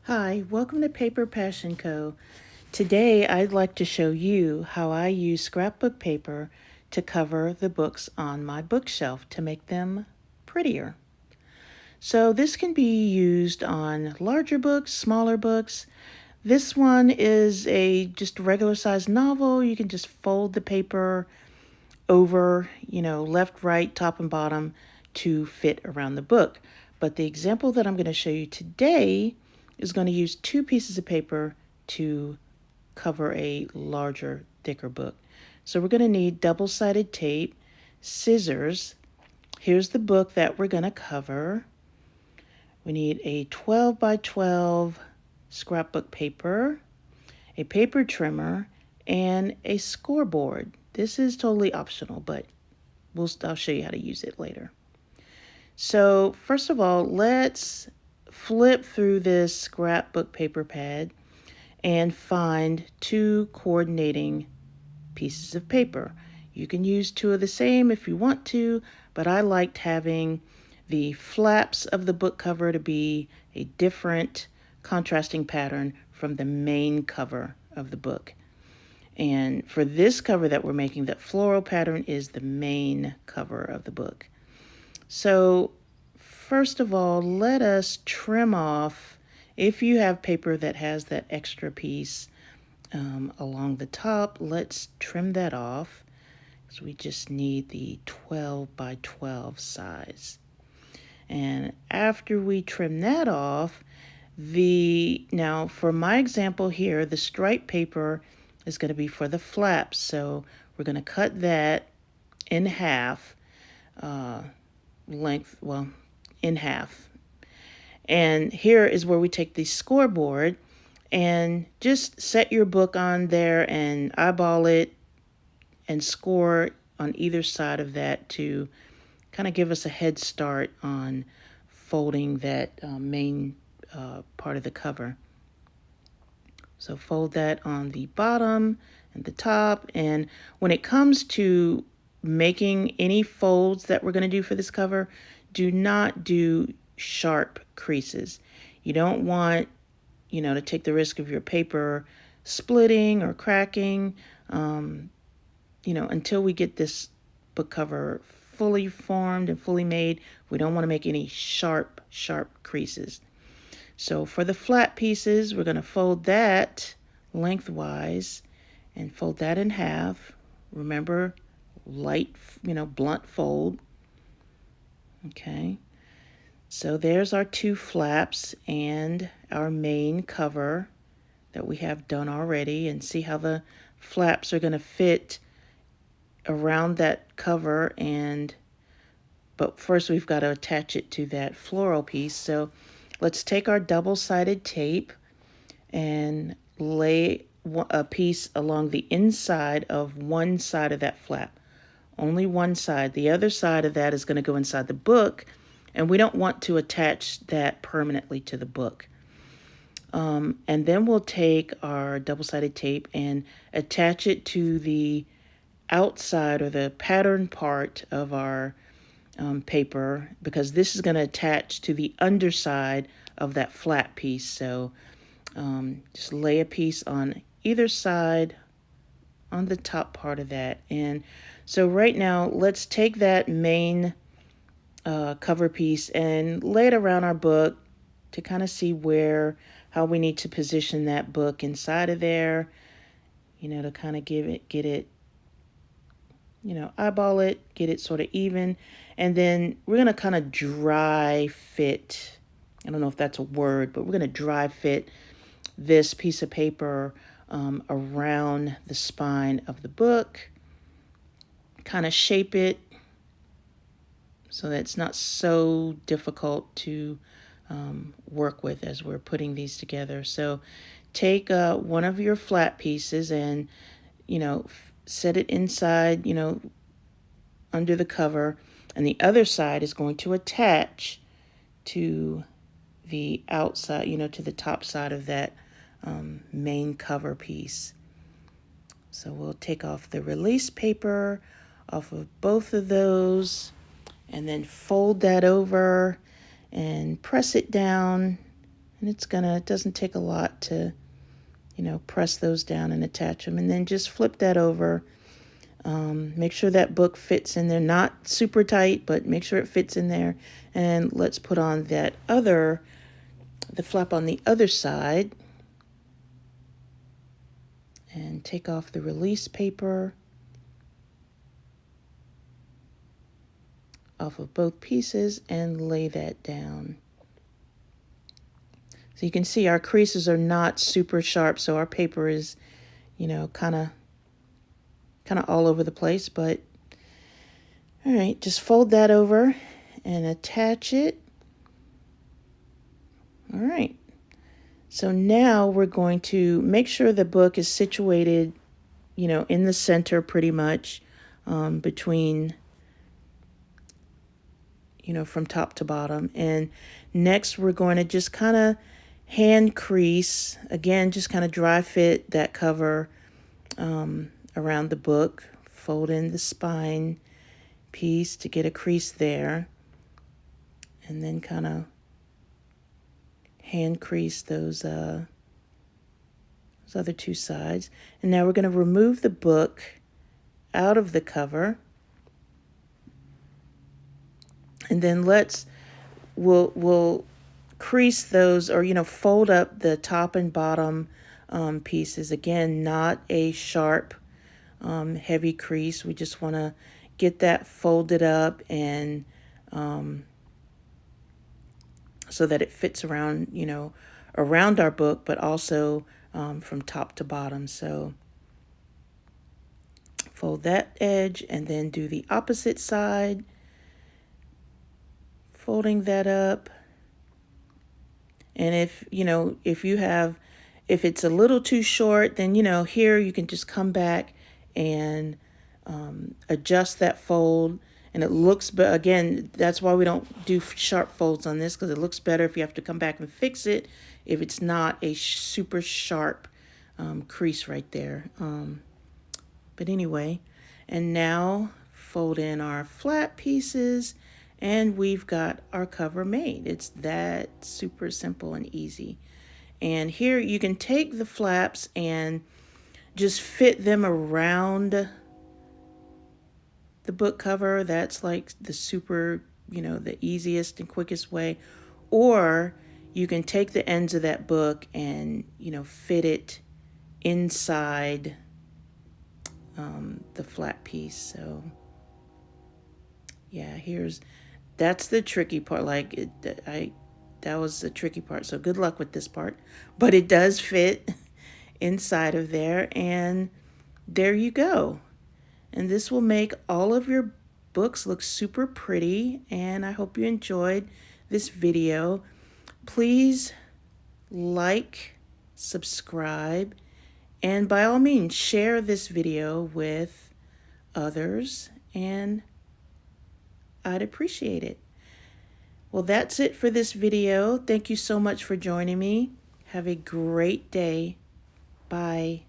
Hi, welcome to Paper Passion Co. Today I'd like to show you how I use scrapbook paper to cover the books on my bookshelf to make them prettier. So this can be used on larger books, smaller books. This one is a just regular sized novel. You can just fold the paper over, left, right, top, and bottom to fit around the book. But the example that I'm going to show you today is going to use two pieces of paper to cover a larger, thicker book. So we're going to need double-sided tape, scissors. Here's the book that we're going to cover. We need a 12 by 12 scrapbook paper, a paper trimmer, and a scoreboard. This is totally optional, but I'll show you how to use it later. So first of all, let's flip through this scrapbook paper pad and find two coordinating pieces of paper. You can use two of the same if you want to, but I liked having the flaps of the book cover to be a different contrasting pattern from the main cover of the book. And for this cover that we're making, that floral pattern is the main cover of the book. So first of all, let us trim off, if you have paper that has that extra piece along the top, let's trim that off because we just need the 12 by 12 size. And after we trim that off, now for my example here, the striped paper is going to be for the flaps. So we're going to cut that in half, in half. And here is where we take the scoreboard and just set your book on there and eyeball it and score on either side of that to kind of give us a head start on folding that main part of the cover. So fold that on the bottom and the top. And when it comes to making any folds that we're going to do for this cover, do not do sharp creases. You don't want, to take the risk of your paper splitting or cracking, until we get this book cover fully formed and fully made. We don't want to make any sharp creases. So for the flat pieces, we're going to fold that lengthwise and fold that in half. Remember, light, blunt fold. Okay. So there's our two flaps and our main cover that we have done already, and see how the flaps are going to fit around that cover. But first we've got to attach it to that floral piece. So let's take our double-sided tape and lay a piece along the inside of one side of that flap. Only one side. The other side of that is going to go inside the book, and we don't want to attach that permanently to the book. And then we'll take our double-sided tape and attach it to the outside or the pattern part of our paper, because this is going to attach to the underside of that flat piece. So just lay a piece on either side on the top part of that. And so right now, let's take that main cover piece and lay it around our book to kind of see how we need to position that book inside of there, to kind of get it, eyeball it, get it sort of even. And then we're going to kind of dry fit. I don't know if that's a word, but we're going to dry fit this piece of paper around the spine of the book, kind of shape it so that it's not so difficult to work with as we're putting these together. So take one of your flat pieces and, set it inside, under the cover, and the other side is going to attach to the outside, to the top side of that main cover piece. So we'll take off the release paper off of both of those and then fold that over and press it down And it doesn't take a lot to, press those down and attach them. And then just flip that over. Make sure that book fits in there, not super tight, but make sure it fits in there. And let's put on the flap on the other side. And take off the release paper off of both pieces and lay that down. So you can see our creases are not super sharp, so our paper is, kind of all over the place. But all right, just fold that over and attach it. All right. So now we're going to make sure the book is situated, in the center pretty much, between, from top to bottom. And next we're going to just kind of hand crease, again, just kind of dry fit that cover around the book. Fold in the spine piece to get a crease there. And then kind of hand crease those other two sides. And now we're going to remove the book out of the cover. And then we'll crease those, or fold up the top and bottom pieces. Again, not a sharp heavy crease. We just want to get that folded up and so that it fits around, around our book, but also from top to bottom. So fold that edge and then do the opposite side, folding that up. And if it's a little too short, then, here you can just come back and adjust that fold. And it looks, but again, that's why we don't do sharp folds on this, because it looks better if you have to come back and fix it, if it's not a super sharp crease right there. But anyway, and now fold in our flat pieces, and we've got our cover made. It's that super simple and easy. And here you can take the flaps and just fit them around the book cover. That's like the super, the easiest and quickest way. Or you can take the ends of that book and, fit it inside the flat piece. So yeah, that's the tricky part. That was the tricky part. So good luck with this part, but it does fit inside of there. And there you go. And this will make all of your books look super pretty. And I hope you enjoyed this video. Please like, subscribe, and by all means, share this video with others, and I'd appreciate it. Well, that's it for this video. Thank you so much for joining me. Have a great day. Bye.